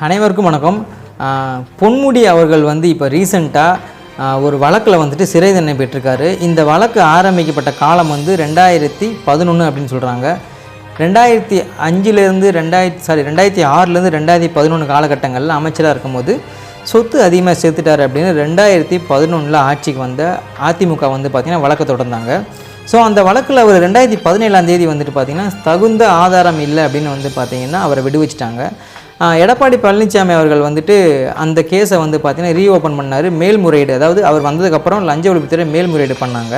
அனைவருக்கும் வணக்கம். பொன்முடி அவர்கள் வந்து இப்போ ரீசெண்டாக ஒரு வழக்கில் வந்துட்டு சிறை தண்டனை பெற்றிருக்காரு. இந்த வழக்கு ஆரம்பிக்கப்பட்ட காலம் வந்து 2011 அப்படின்னு சொல்கிறாங்க. 2005லேருந்து 2006லேருந்து 2011 காலகட்டங்களில் அமைச்சராக இருக்கும்போது சொத்து அதிகமாக சேர்த்துட்டார் அப்படின்னு 2011 ஆட்சிக்கு வந்த அதிமுக வந்து பார்த்திங்கன்னா வழக்கை தொடர்ந்தாங்க. ஸோ அந்த வழக்கில் அவர் 2017 வந்துட்டு பார்த்திங்கன்னா தகுந்த ஆதாரம் இல்லை அப்படின்னு வந்து பார்த்திங்கன்னா அவரை விடுவிச்சிட்டாங்க. எடப்பாடி பழனிசாமி அவர்கள் வந்துட்டு அந்த கேஸை வந்து பார்த்திங்கன்னா ரீஓப்பன் பண்ணார். மேல்முறையீடு, அதாவது அவர் வந்ததுக்கப்புறம் லஞ்ச ஒழிப்புத்துறை மேல்முறையீடு பண்ணாங்க.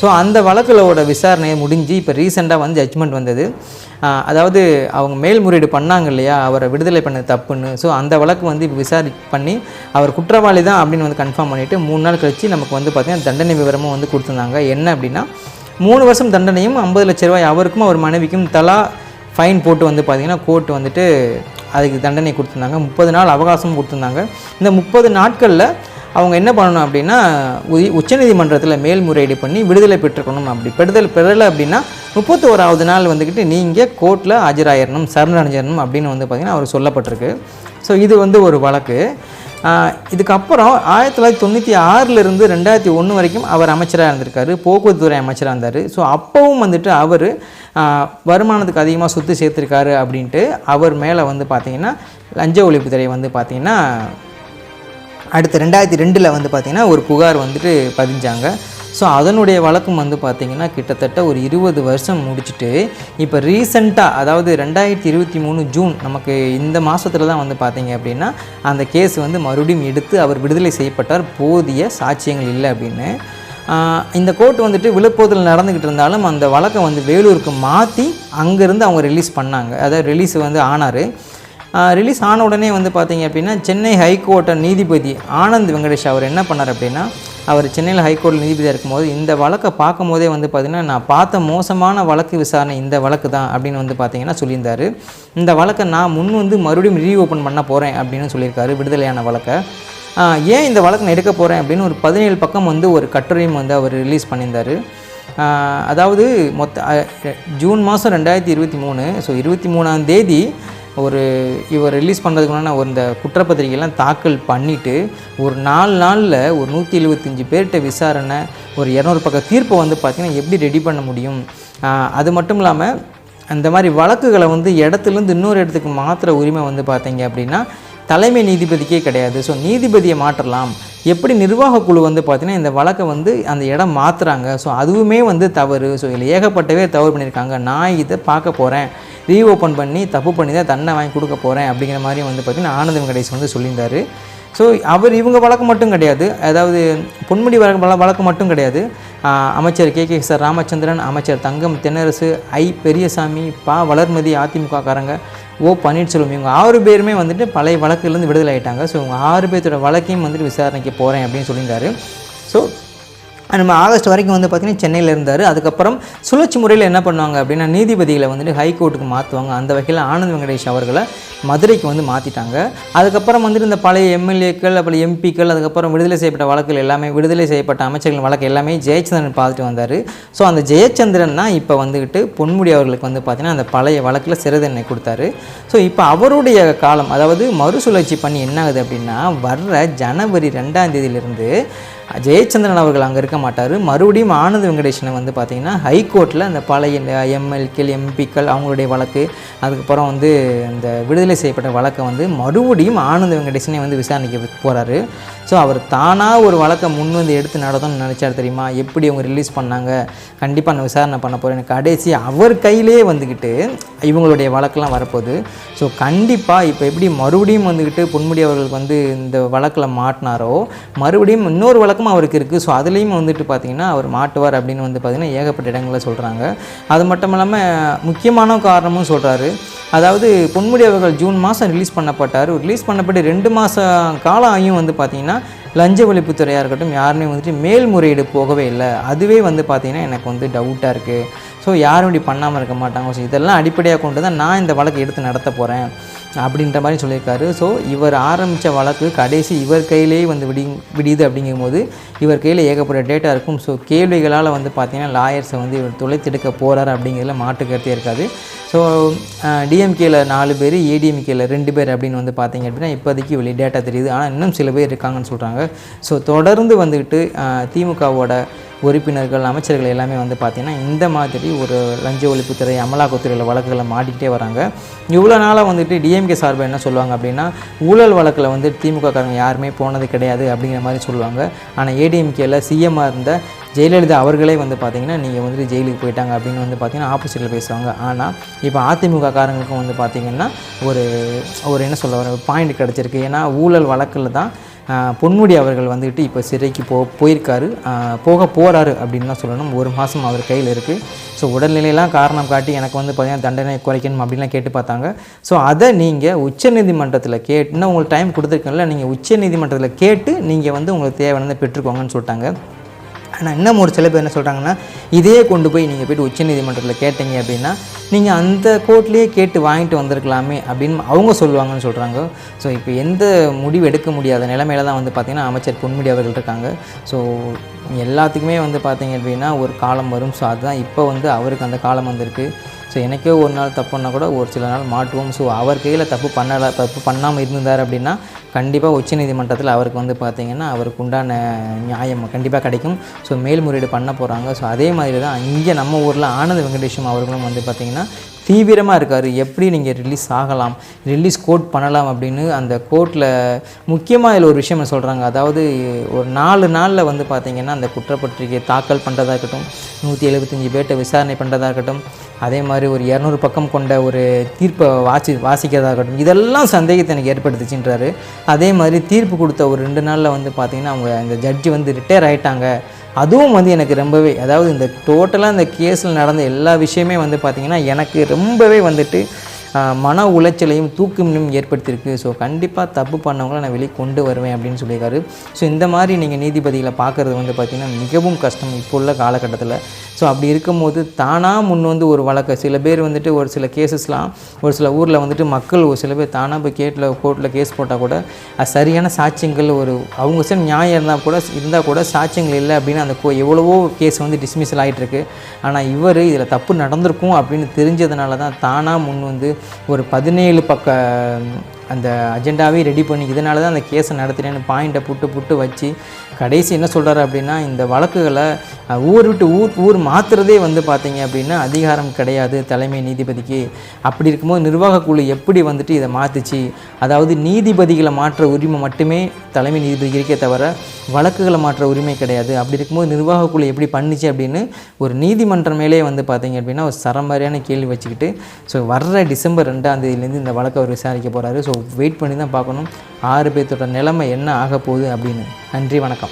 ஸோ அந்த வழக்கிலோட விசாரணையை முடிஞ்சு இப்போ ரீசெண்டாக வந்து ஜட்ஜ்மெண்ட் வந்தது. அதாவது அவங்க மேல்முறையீடு பண்ணாங்க இல்லையா, அவரை விடுதலை பண்ணது தப்புன்னு. ஸோ அந்த வழக்கு வந்து இப்போ பண்ணி அவர் குற்றவாளி தான் அப்படின்னு வந்து கன்ஃபார்ம் பண்ணிவிட்டு 3 நாள் கழித்து நமக்கு வந்து பார்த்திங்கன்னா தண்டனை விவரமும் வந்து கொடுத்துருந்தாங்க. என்ன அப்படின்னா 3 வருஷம் தண்டனையும் 50 லட்ச ரூபாய் அவருக்கும் அவர் மனைவிக்கும் தலா ஃபைன் போட்டு வந்து பார்த்திங்கன்னா கோர்ட்டு வந்துட்டு அதுக்கு தண்டனை கொடுத்துருந்தாங்க. 30 நாள் அவகாசமும் கொடுத்துருந்தாங்க. இந்த 30 நாட்களில் அவங்க என்ன பண்ணணும் அப்படின்னா உச்சநீதிமன்றத்தில் மேல்முறையீடு பண்ணி விடுதலை பெற்றுக்கணும். அப்படி பெறலை அப்படின்னா 31வது நாள் வந்துக்கிட்டு நீங்கள் கோர்ட்டில் ஆஜராயிடணும், சரணடைஞ்சிடணும் அப்படின்னு வந்து பார்த்திங்கன்னா அவர் சொல்லப்பட்டிருக்கு. ஸோ இது வந்து ஒரு வழக்கு. இதுக்கப்புறம் 1996லேருந்து 2001 வரைக்கும் அவர் அமைச்சராக இருந்திருக்காரு, போக்குவரத்து துறை அமைச்சராக இருந்தார். ஸோ அப்போவும் வந்துட்டு அவர் வருமானத்துக்கு அதிகமாக சொத்து சேர்த்துருக்காரு அப்படின்ட்டு அவர் மேலே வந்து பார்த்திங்கன்னா லஞ்ச ஒழிப்புத்துறை வந்து பார்த்திங்கன்னா அடுத்த 2002 வந்து பார்த்திங்கன்னா ஒரு புகார் வந்துட்டு பதிஞ்சாங்க. ஸோ அதனுடைய வழக்கம் வந்து பார்த்திங்கன்னா கிட்டத்தட்ட ஒரு 20 வருஷம் முடிச்சுட்டு இப்போ ரீசெண்டாக, அதாவது 2023 ஜூன் நமக்கு இந்த மாதத்தில் தான் வந்து பார்த்திங்க அப்படின்னா அந்த கேஸ் வந்து மறுபடியும் எடுத்து அவர் விடுதலை செய்யப்பட்டார், போதிய சாட்சியங்கள் இல்லை அப்படின்னு. இந்த கோர்ட் வந்துட்டு விழுப்புரத்தில் நடந்துக்கிட்டு இருந்தாலும் அந்த வழக்கை வந்து வேலூருக்கு மாற்றி அங்கேருந்து அவங்க ரிலீஸ் பண்ணாங்க. அதாவது ரிலீஸ் வந்து ஆனார். ரிலீஸ் ஆன உடனே வந்து பார்த்திங்க அப்படின்னா சென்னை ஹைகோர்ட்டை நீதிபதி ஆனந்த் வெங்கடேஷ் அவர் என்ன பண்ணார் அப்படின்னா, அவர் சென்னையில் ஹைகோர்ட்டில் நீதிபதியாக இருக்கும்போது இந்த வழக்கை பார்க்கும் போதே வந்து பார்த்திங்கன்னா நான் பார்த்த மோசமான வழக்கு விசாரணை இந்த வழக்கு தான் அப்படின்னு வந்து பார்த்திங்கன்னா சொல்லியிருந்தார். இந்த வழக்கை நான் வந்து மறுபடியும் ரீஓப்பன் பண்ண போகிறேன் அப்படின்னு சொல்லியிருக்காரு, விடுதலையான வழக்கை. ஏன் இந்த வழக்கு நான் எடுக்க போகிறேன் அப்படின்னு ஒரு 17 பக்கம் வந்து ஒரு கட்டுரையும் வந்து அவர் ரிலீஸ் பண்ணியிருந்தார். அதாவது ஜூன் மாதம் 2023, ஸோ 23ஆம் தேதி இவர் ரிலீஸ் பண்ணுறதுக்கு முன்னாடி இந்த குற்றப்பத்திரிகைலாம் தாக்கல் பண்ணிவிட்டு ஒரு 4 நாளில் ஒரு 175 பேர்கிட்ட விசாரணை, ஒரு 200 பக்க தீர்ப்பை வந்து பார்த்திங்கன்னா எப்படி ரெடி பண்ண முடியும். அது மட்டும் இல்லாமல் அந்த மாதிரி வழக்குகளை வந்து இடத்துலேருந்து இன்னொரு இடத்துக்கு மாற்றுற உரிமை வந்து பார்த்திங்க அப்படின்னா தலைமை நீதிபதிக்கே கிடையாது. ஸோ நீதிபதியை மாற்றலாம். எப்படி நிர்வாக குழு வந்து பார்த்திங்கன்னா இந்த வழக்கை வந்து அந்த இடம் மாற்றுறாங்க. ஸோ அதுவுமே வந்து தவறு. ஸோ இதில் ஏகப்பட்டவே தவறு பண்ணியிருக்காங்க. நான் இதை பார்க்க போகிறேன், ரீஓப்பன் பண்ணி தப்பு பண்ணி தான் தண்டனை வாங்கி கொடுக்க போகிறேன் அப்படிங்கிற மாதிரி வந்து பார்த்திங்கன்னா ஆனந்த் வெங்கடேஷ் வந்து சொல்லியிருந்தார். ஸோ இவங்க வழக்கு மட்டும் கிடையாது, அதாவது பொன்முடி வழக்கு மட்டும் கிடையாது. அமைச்சர் KK ராமச்சந்திரன், அமைச்சர் தங்கம் தென்னரசு, பெரியசாமி, வளர்மதி, அதிமுக காரங்க, பன்னீர்செல்வம், இவங்க 6 பேருமே வந்துட்டு பழைய வழக்குலேருந்து விடுதலை ஆகிட்டாங்க. ஸோ இவங்க 6 பேர்த்தோட வழக்கையும் வந்துட்டு விசாரணைக்கு போகிறேன் அப்படின்னு சொல்லியிருந்தார். ஸோ நம்ம ஆகஸ்ட் வரைக்கும் வந்து பார்த்திங்கன்னா சென்னையில் இருந்தார். அதுக்கப்புறம் சுழற்சி முறையில் என்ன பண்ணுவாங்க அப்படின்னா நீதிபதிகளை வந்துட்டு ஹைகோர்ட்டுக்கு மாற்றுவாங்க. அந்த வகையில் ஆனந்த் வெங்கடேஷ் அவர்களை மதுரைக்கு வந்து மாற்றிட்டாங்க. அதுக்கப்புறம் வந்துட்டு இந்த பழைய எம்எல்ஏக்கள், அப்புறம் எம்பிக்கள், அதுக்கப்புறம் விடுதலை செய்யப்பட்ட வழக்குகள் எல்லாமே, விடுதலை செய்யப்பட்ட அமைச்சர்கள் வழக்கு எல்லாமே ஜெயச்சந்திரன் பார்த்துட்டு வந்தார். ஸோ அந்த ஜெயச்சந்திரன் தான் இப்போ வந்துக்கிட்டு பொன்முடி அவர்களுக்கு வந்து பார்த்திங்கன்னா அந்த பழைய வழக்கில் சிறை தண்டனை கொடுத்தாரு. ஸோ இப்போ அவருடைய காலம், அதாவது மறுசுழற்சி பண்ணி என்ன ஆகுது அப்படின்னா வர்ற ஜனவரி 2ஆம் தேதியிலிருந்து ஜெயச்சந்திரன் அவர்கள் அங்கே இருக்க மாட்டார். மறுபடியும் ஆனந்த் வெங்கடேஷனை வந்து பார்த்திங்கன்னா ஹைகோர்ட்டில் அந்த பழைய எம்எல்ஏக்கள், எம்பிக்கள் அவங்களுடைய வழக்கு, அதுக்கப்புறம் வந்து இந்த விடுதலை செய்யப்பட்ட வழக்கை வந்து மறுபடியும் ஆனந்த் வெங்கடேஷனே வந்து விசாரணைக்கு போகிறாரு. ஸோ அவர் தானாக ஒரு வழக்கை வந்து எடுத்து நடத்தணும்னு நினச்சார் தெரியுமா. எப்படி அவங்க ரிலீஸ் பண்ணாங்க, கண்டிப்பாக நான் விசாரணை பண்ண போகிறேன், கடைசி அவர் கையிலே வந்துக்கிட்டு இவங்களுடைய வழக்கெல்லாம் வரப்போகுது. ஸோ கண்டிப்பாக இப்போ எப்படி மறுபடியும் வந்துக்கிட்டு பொன்முடி அவர்களுக்கு வந்து இந்த வழக்கில் மாட்டினாரோ மறுபடியும் இன்னொரு வழக்கும் அவருக்கு இருக்குது. ஸோ அதுலேயும் வந்துட்டு பார்த்திங்கன்னா அவர் மாட்டுவார் அப்படின்னு வந்து பார்த்திங்கன்னா ஏகப்பட்ட இடங்களில் சொல்கிறாங்க. அது மட்டும் இல்லாமல் முக்கியமான காரணமும் சொல்கிறாரு. அதாவது பொன்முடி அவர்கள் ஜூன் மாதம் ரிலீஸ் பண்ணப்பட்டார். ரிலீஸ் பண்ணப்பட்டு 2 மாத காலம் ஆகியும் வந்து பார்த்திங்கன்னா லஞ்ச ஒழிப்புத்துறையாக இருக்கட்டும் யாருமே வந்துட்டு மேல்முறையீடு போகவே இல்லை. அதுவே வந்து பார்த்திங்கன்னா எனக்கு வந்து டவுட்டாக இருக்குது. ஸோ யாரும் இப்படி பண்ணாமல் இருக்க மாட்டாங்க. ஸோ இதெல்லாம் அடிப்படையாக கொண்டு தான் நான் இந்த வழக்கை எடுத்து நடத்த போகிறேன் அப்படின்ற மாதிரி சொல்லியிருக்காரு. ஸோ இவர் ஆரம்பித்த வழக்கு கடைசி இவர் கையிலேயே வந்து விடியுது அப்படிங்கும்போது இவர் கையில் ஏகப்பட்ட டேட்டா இருக்கும். ஸோ கேள்விகளால் வந்து பார்த்திங்கன்னா லாயர்ஸை வந்து இவர் துளைத்தெடுக்க போகிறார் அப்படிங்கிறதுல மாற்று கருத்தே இருக்காது. ஸோ டிஎம்கேல 4 பேர், ஏடிஎம்கேல 2 பேர் அப்படின்னு வந்து பார்த்திங்க அப்படின்னா இப்போதைக்கு வெளியே டேட்டா தெரியுது. ஆனால் இன்னும் சில பேர் இருக்காங்கன்னு சொல்கிறாங்க. ஸோ தொடர்ந்து வந்துக்கிட்டு திமுகவோட உறுப்பினர்கள், அமைச்சர்கள் எல்லாமே வந்து பார்த்திங்கன்னா இந்த மாதிரி ஒரு லஞ்ச ஒழிப்புத்துறை, அமலாக்கத்துறையில் வழக்குகளை மாட்டிக்கிட்டே வராங்க. இவ்வளோ நாளாக வந்துட்டு டிஎம்கே சார்பாக என்ன சொல்லுவாங்க அப்படின்னா ஊழல் வழக்கில் வந்து திமுககாரங்க யாருமே போனது கிடையாது அப்படிங்கிற மாதிரி சொல்லுவாங்க. ஆனால் ஏடிஎம்கேல சிஎம்மாக இருந்த ஜெயலலிதா அவர்களே வந்து பார்த்திங்கன்னா நீங்கள் வந்துட்டு ஜெயிலுக்கு போயிட்டாங்க அப்படின்னு வந்து பார்த்திங்கன்னா ஆப்போசிட்டில் பேசுவாங்க. ஆனால் இப்போ அதிமுக காரங்களுக்கும் வந்து பார்த்திங்கன்னா ஒரு என்ன சொல்ல ஒரு பாயிண்ட் கிடச்சிருக்கு. ஏன்னா ஊழல் வழக்கில் தான் பொன்முடி அவர்கள் வந்துட்டு இப்போ சிறைக்கு போயிருக்காரு, போக போகிறாரு அப்படின்னு தான் சொல்லணும். 1 மாதம் அவர் கையில் இருக்குது. ஸோ உடல்நிலையெல்லாம் காரணம் காட்டி எனக்கு வந்து பார்த்திங்கன்னா தண்டனை குறைக்கணும் அப்படின்லாம் கேட்டு பார்த்தாங்க. ஸோ அதை நீங்கள் உச்சநீதிமன்றத்தில் இன்னும் உங்களுக்கு டைம் கொடுத்துருக்கல, நீங்கள் உச்சநீதிமன்றத்தில் கேட்டு நீங்கள் வந்து உங்களுக்கு தேவையானதை பெற்றுக்கோங்கன்னு சொல்லிட்டாங்க. ஆனால் இன்னும் ஒரு சில பேர் என்ன சொல்கிறாங்கன்னா இதையே கொண்டு போய் நீங்கள் போய்ட்டு உச்சநீதிமன்றத்தில் கேட்டீங்க அப்படின்னா நீங்கள் அந்த கோர்ட்லேயே கேட்டு வாங்கிட்டு வந்திருக்கலாமே அப்படின்னு அவங்க சொல்லுவாங்கன்னு சொல்கிறாங்க. ஸோ இப்போ எந்த முடிவு எடுக்க முடியாத நிலைமையில தான் வந்து பார்த்திங்கன்னா அமைச்சர் பொன்முடி அவர்கள் இருக்காங்க. ஸோ எல்லாத்துக்குமே வந்து பார்த்திங்க அப்படின்னா ஒரு காலம் வரும். ஸோ அதுதான் இப்போ வந்து அவருக்கு அந்த காலம் வந்திருக்கு. ஸோ எனக்கே ஒரு நாள் தப்பு பண்ணால் கூட ஒரு சில நாள் மாட்டுவோம். ஸோ அவர் கையில் தப்பு பண்ணாமல் இருந்திருந்தார் அப்படின்னா கண்டிப்பாக உச்சநீதிமன்றத்தில் அவருக்கு வந்து பார்த்திங்கன்னா அவருக்கு உண்டான நியாயம் கண்டிப்பாக கிடைக்கும். ஸோ மேல்முறையீடு பண்ண போகிறாங்க. ஸோ அதே மாதிரி தான் இங்கே நம்ம ஊரில் ஆனந்த் வெங்கடேஷம் அவர்களும் வந்து பார்த்திங்கன்னா தீவிரமாக இருக்கார். எப்படி நீங்கள் ரிலீஸ் ஆகலாம், ரிலீஸ் கோர்ட் பண்ணலாம் அப்படின்னு அந்த கோர்ட்டில் முக்கியமாக இதில் ஒரு விஷயம் சொல்கிறாங்க. அதாவது ஒரு 4 நாளில் வந்து பார்த்திங்கன்னா அந்த குற்றப்பத்திரிகை தாக்கல் பண்ணுறதா இருக்கட்டும், 175 பேர்கிட்ட விசாரணை பண்ணுறதா இருக்கட்டும், அதே மாதிரி ஒரு 200 பக்கம் கொண்ட ஒரு தீர்ப்பை வாசிக்கிறதா இருக்கட்டும், இதெல்லாம் சந்தேகத்தை எனக்கு ஏற்படுத்துச்சுன்றாரு. அதே மாதிரி தீர்ப்பு கொடுத்த ஒரு 2 நாளில் வந்து பார்த்திங்கன்னா அவங்க அந்த ஜட்ஜி வந்து ரிட்டையர் ஆகிட்டாங்க. அதுவும் வந்து எனக்கு ரொம்பவே, அதாவது இந்த டோட்டலாக இந்த கேஸில் நடந்த எல்லா விஷயமே வந்து பார்த்திங்கன்னா எனக்கு ரொம்பவே வந்துட்டு மன உளைச்சலையும் தூக்கமும் ஏற்படுத்தியிருக்கு. ஸோ கண்டிப்பாக தப்பு பண்ணவங்கள நான் வெளியே கொண்டு வருவேன் அப்படின்னு சொல்லியிருக்காரு. ஸோ இந்த மாதிரி நீங்கள் நீதிபதிகளை பார்க்குறது வந்து பார்த்திங்கன்னா மிகவும் கஷ்டம் இப்போ உள்ள காலகட்டத்தில். ஸோ அப்படி இருக்கும்போது தானாக முன் வந்து ஒரு வழக்கை சில பேர் வந்துட்டு ஒரு சில கேஸஸ்லாம் ஒரு சில ஊரில் வந்துட்டு மக்கள் ஒரு சில பேர் தானாக போய் கோர்ட்டில் கேஸ் போட்டால் கூட அது சரியான சாட்சியங்கள் அவங்க சில நியாயம் இருந்தால் கூட சாட்சியங்கள் இல்லை அப்படின்னு அந்த எவ்வளவோ கேஸ் வந்து டிஸ்மிஸல் ஆகிட்டுருக்கு. ஆனால் இவர் இதில் தப்பு நடந்திருக்கும் அப்படின்னு தெரிஞ்சதுனால தான் தானாக முன் வந்து ஒரு 17 பக்க அந்த அஜெண்டாவே ரெடி பண்ணி இதனால தான் அந்த கேஸை நடத்துகிறேன்னு பாயிண்ட்டை புட்டு வச்சு கடைசி என்ன சொல்கிறாரு அப்படின்னா இந்த வழக்குகளை ஊர் விட்டு ஊர் மாற்றுறதே வந்து பார்த்திங்க அப்படின்னா அதிகாரம் கிடையாது தலைமை நீதிபதிக்கு. அப்படி இருக்கும்போது நிர்வாகக்குழு எப்படி வந்துட்டு இதை மாற்றுச்சு, அதாவது நீதிபதிகளை மாற்ற உரிமை மட்டுமே தலைமை நீதிபதி இருக்கே தவிர வழக்குகளை மாற்ற உரிமை கிடையாது. அப்படி இருக்கும்போது நிர்வாகக்குழு எப்படி பண்ணிச்சு அப்படின்னு ஒரு நீதிமன்றம் மேலே வந்து பார்த்திங்க அப்படின்னா ஒரு சரமாரியான கேள்வி வச்சுக்கிட்டு ஸோ வர்ற டிசம்பர் 2ஆம் தேதியிலேருந்து இந்த வழக்கை அவர் விசாரிக்க போகிறாரு. ஸோ வெயிட் பண்ணி தான் பார்க்கணும் 6 பேர்த்தோட நிலைமை என்ன ஆக போகுது அப்படின்னு. நன்றி, வணக்கம்.